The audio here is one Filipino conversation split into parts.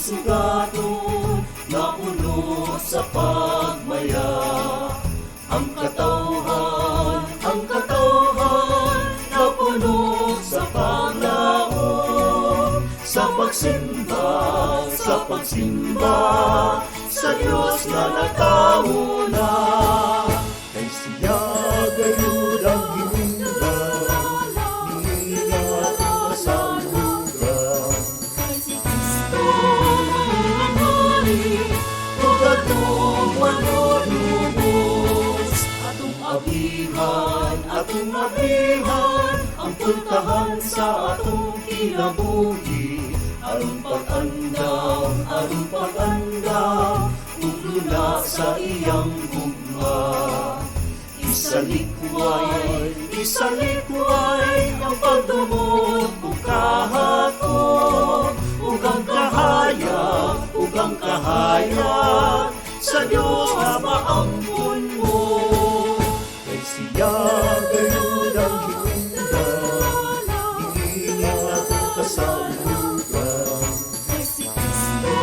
sugaton, napuno sa pagmaya. Ang katawhan, napuno sa paglaom. Sa pagsimba, sa Diyos na nagtao na. Kay siya gayud ang hinungdan, hingat ang kasalugan. Kay si Kristo ang hari, ug atong manunubos. Atong abihan, ang pultahan sa atong kinabuhi. Aron pag-andam, ug luna sa iyang gugma. Isalikway ang pagdumot ug kahapon, ug ang kahayag sa Dios na maampun mo. Kay siya gayud ang hinungdan, hingat ang kasalugan. Kay si Kristo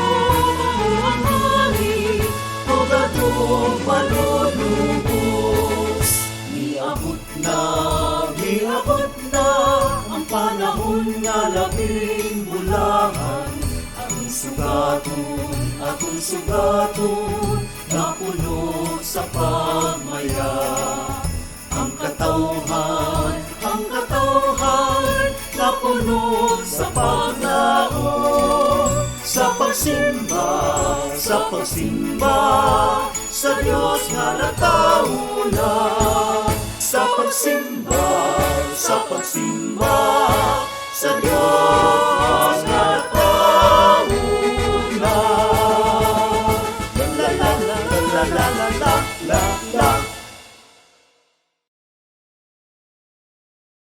ang hari, Ug atong manunubos. Niabot na ang panahon nga labing bulahan. Atong sugaton, napuno sa pagmaya. Ang katawhan, napuno sa paglaom. Sa pagsimba, sa Diyos nga nagtao na. Sa pagsimba, sa Diyos